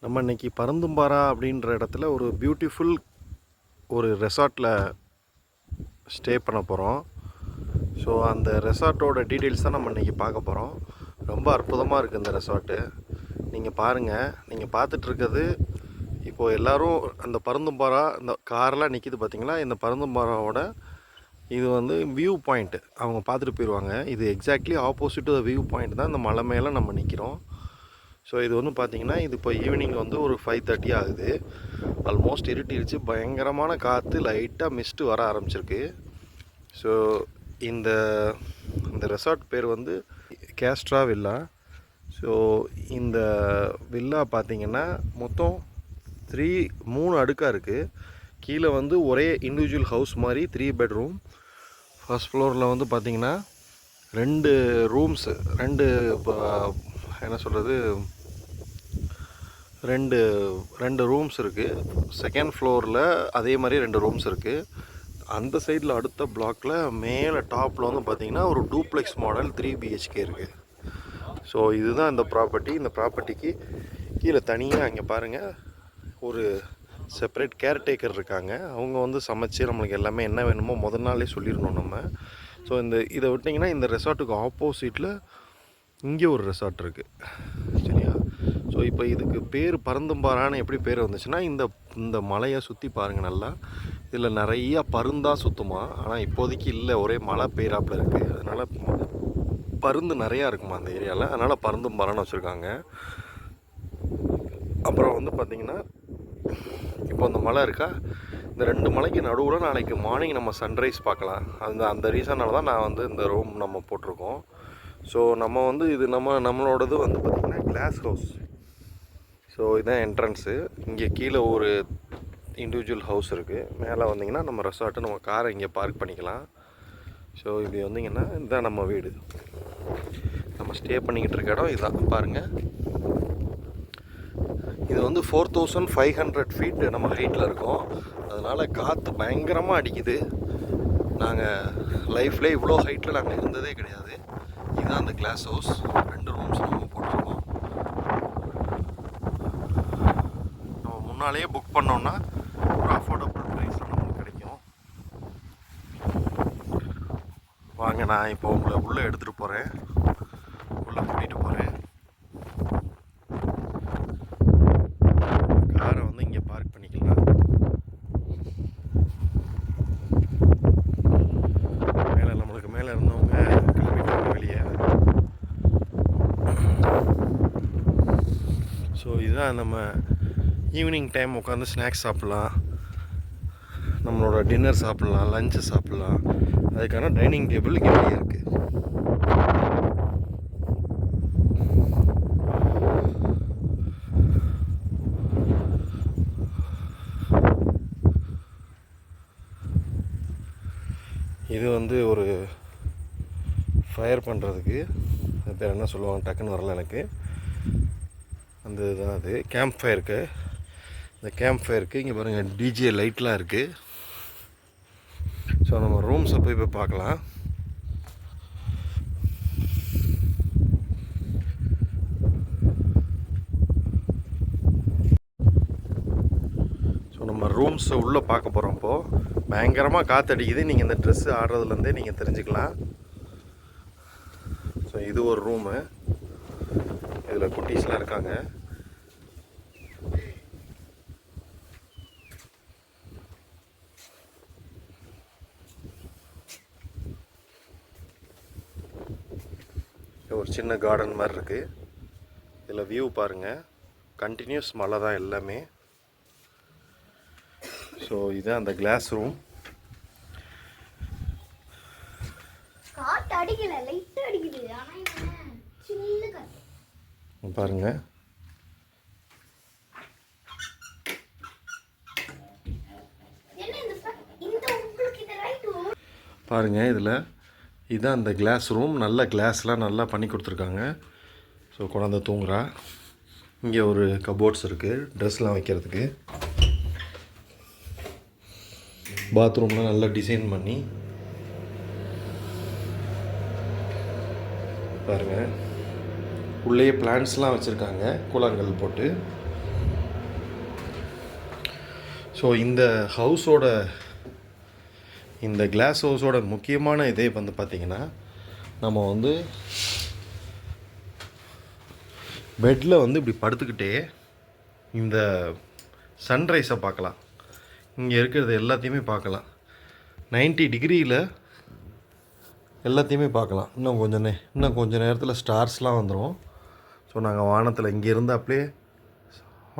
நம்ம இன்றைக்கி பருந்தும்பாறை அப்படின்ற இடத்துல ஒரு பியூட்டிஃபுல் ஒரு ரெசார்ட்டில் ஸ்டே பண்ண போகிறோம். ஸோ அந்த ரெசார்ட்டோட டீட்டெயில்ஸ் தான் நம்ம இன்றைக்கி பார்க்க போகிறோம். ரொம்ப அற்புதமாக இருக்குது இந்த ரெசார்ட்டு. நீங்கள் பாருங்கள், நீங்கள் பார்த்துட்ருக்கிறது இப்போது எல்லோரும் அந்த பருந்தும்பாறை இந்த காரெலாம் நிற்கிது பார்த்தீங்களா. இந்த பருந்தும்பாறையோட இது வந்து வியூ பாயிண்ட்டு. அவங்க பார்த்துட்டு போயிடுவாங்க. இது exactly opposite to the view point தான் இந்த மலை மேலே நம்ம நிற்கிறோம். ஸோ இது வந்து பார்த்திங்கன்னா இது இப்போ ஈவினிங் வந்து ஒரு 5:30 ஆகுது. ஆல்மோஸ்ட் இருட்டிருச்சு. பயங்கரமான காற்று, லைட்டாக மிஸ்ட்டு வர ஆரம்பிச்சிருக்கு. ஸோ இந்த இந்த ரெசார்ட் பேர் வந்து கேஸ்ட்ரா வில்லா. ஸோ இந்த வில்லா பார்த்திங்கன்னா மொத்தம் 3 அடுக்காக இருக்குது. கீழே வந்து ஒரே இண்டிவிஜுவல் ஹவுஸ் மாதிரி 3 பெட்ரூம். ஃபர்ஸ்ட் ஃப்ளோரில் வந்து பார்த்திங்கன்னா 2 ரூம்ஸு, 2 என்ன சொல்கிறது, ரெண்டு ரூம்ஸ் இருக்குது. செகண்ட் ஃப்ளோரில் அதே மாதிரி 2 ரூம்ஸ் இருக்குது. அந்த சைடில் அடுத்த பிளாக்கில் மேலே டாப்பில் வந்து பார்த்திங்கன்னா ஒரு டூப்ளெக்ஸ் மாடல் 3 BHK இருக்குது. ஸோ இதுதான் இந்த ப்ராப்பர்ட்டி. இந்த ப்ராப்பர்ட்டிக்கு கீழே தனியாக அங்கே பாருங்கள் ஒரு செப்பரேட் கேர்டேக்கர் இருக்காங்க. அவங்க வந்து சமைச்சு நம்மளுக்கு எல்லாமே என்ன வேணுமோ முதல் நாளே சொல்லிடணும் நம்ம. ஸோ இதை விட்டிங்கன்னா இந்த ரெசார்ட்டுக்கு ஆப்போசிட்டில் இங்கே ஒரு ரெசார்ட் இருக்குது, சரியா. ஸோ இப்போ இதுக்கு பேர் பருந்தும்பாறைன்னு எப்படி பேர் வந்துச்சுன்னா, இந்த மலையை சுற்றி பாருங்கள் நல்லா. இதில் நிறையா பருந்தாக சுற்றுமா. ஆனால் இப்போதைக்கு இல்லை, ஒரே மழை பெய்கிறாப்பில் இருக்குது. அதனால் பருந்து நிறையா இருக்குமா அந்த ஏரியாவில். அதனால் பருந்தும்பாறைன்னு வச்சுருக்காங்க. அப்புறம் வந்து பார்த்திங்கன்னா இப்போ அந்த மலை இருக்கா, இந்த 2 மலைக்கு நடுவில் நாளைக்கு மார்னிங் நம்ம சன்ரைஸ் பார்க்கலாம். அந்த ரீசனால் தான் நான் வந்து இந்த ரூம் நம்ம போட்டிருக்கோம். ஸோ நம்ம வந்து இது நம்மளோடது வந்து பார்த்திங்கன்னா கிளாஸ் ஹவுஸ். ஸோ இதுதான் என்ட்ரன்ஸு. இங்கே கீழே ஒரு இண்டிவிஜுவல் ஹவுஸ் இருக்குது. மேலே வந்திங்கன்னா நம்ம ரெசார்ட்டு, நம்ம காரை இங்கே பார்க் பண்ணிக்கலாம். ஸோ இப்படி வந்திங்கன்னா இதுதான் நம்ம வீடு. நம்ம ஸ்டே பண்ணிக்கிட்டு இருக்க இடம் இதுதான் பாருங்கள். இது வந்து 4500 ஃபீட்டு நம்ம ஹைட்டில் இருக்கோம். அதனால் காற்று பயங்கரமாக அடிக்குது. நாங்கள் லைஃப்லேயே இவ்வளோ ஹைட்டில் நாங்கள் இருந்ததே கிடையாது. இதுதான் அந்த கிளாஸ் ஹவுஸ். 2 ரூம்ஸ் நம்ம போட்டிருக்கோம். நம்ம முன்னாலேயே புக் பண்ணோன்னா ஒரு அஃபோர்டபுள் ப்ரைஸில் நமக்கு கிடைக்கும். வாங்க, நான் இப்போ உங்களை உள்ளே எடுத்துகிட்டு போகிறேன், உள்ளே கூட்டிகிட்டு போகிறேன். காரை வந்து இங்கே பார்க் பண்ணிக்கலாம். மேலே இருந்தவங்க கிளம்பிட்டாங்க வெளியே. ஸோ இதுதான் நம்ம ஈவினிங் டைம் உட்காந்து ஸ்நாக்ஸ் சாப்பிட்லாம், நம்மளோட டின்னர் சாப்பிட்லாம், லஞ்சு சாப்பிட்லாம். அதுக்கான டைனிங் டேபிள் இங்கே வெளியே இருக்குது. இது வந்து ஒரு ஃபயர் பண்ணுறதுக்கு, அது பேர் என்ன சொல்லுவாங்க டக்குன்னு வரல எனக்கு. அந்த இதுதான் அது கேம்ப் ஃபயருக்கு. இந்த கேம்ப் ஃபயருக்கு இங்கே பாருங்கள் டிஜே லைட்லாம் இருக்குது. ஸோ நம்ம ரூம்ஸை போய் பார்க்கலாம். ஸோ நம்ம ரூம்ஸை உள்ளே பார்க்க போகிறோம். இப்போது பயங்கரமாக காற்றடிக்குது. நீங்கள் இந்த ட்ரெஸ்ஸு ஆடுறதுலேருந்தே நீங்கள் தெரிஞ்சுக்கலாம். ஸோ இது ஒரு ரூமு. இதில் குட்டீஸ்லாம் இருக்காங்க. ஒரு சின்ன கார்டன் மாதிரி இருக்குது. இதில் வியூ பாருங்கள், கண்டினியூஸ் மழை தான் எல்லாமே. ஸோ இதுதான் அந்த கிளாஸ் ரூம். பாருங்கள், பாருங்கள் இதில் இதுதான் அந்த கிளாஸ் ரூம். நல்ல கிளாஸ்லாம் நல்லா பண்ணி கொடுத்துருக்காங்க. ஸோ குழந்தை தூங்குறா. இங்கே ஒரு கபோர்ட்ஸ் இருக்குது ட்ரெஸ்லாம் வைக்கிறதுக்கு. பாத்ரூம்லாம் நல்லா டிசைன் பண்ணி பாருங்கள். உள்ளேயே பிளான்ட்ஸ்லாம் வச்சுருக்காங்க கூழாங்கல் போட்டு. ஸோ இந்த ஹவுஸோட இந்த கிளாஸ் ஹவுஸோட முக்கியமான இதே வந்து பார்த்திங்கன்னா நம்ம வந்து பெட்டில் வந்து இப்படி படுத்துக்கிட்டே இந்த சன்ரைஸை பார்க்கலாம். இங்கே இருக்கிறது எல்லாத்தையுமே பார்க்கலாம். 90 டிகிரியில் எல்லாத்தையுமே பார்க்கலாம். இன்னும் கொஞ்சம் நேரத்தில் ஸ்டார்ஸ்லாம் வந்துடும். ஸோ நாங்கள் வானத்தில் இங்கே இருந்து அப்படியே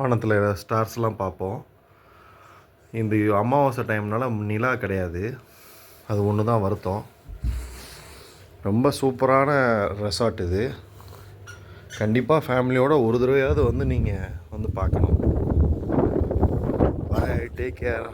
வானத்தில் ஸ்டார்ஸ்லாம் பார்ப்போம். இந்த அமாவாசை டைம்னால நிலா கிடையாது, அது ஒன்று தான் வருத்தம். ரொம்ப சூப்பரான ரெசார்ட் இது. கண்டிப்பாக ஃபேமிலியோட ஒரு தடவையாவது வந்து நீங்கள் வந்து பார்க்கணும். பாய், டேக் கேர்.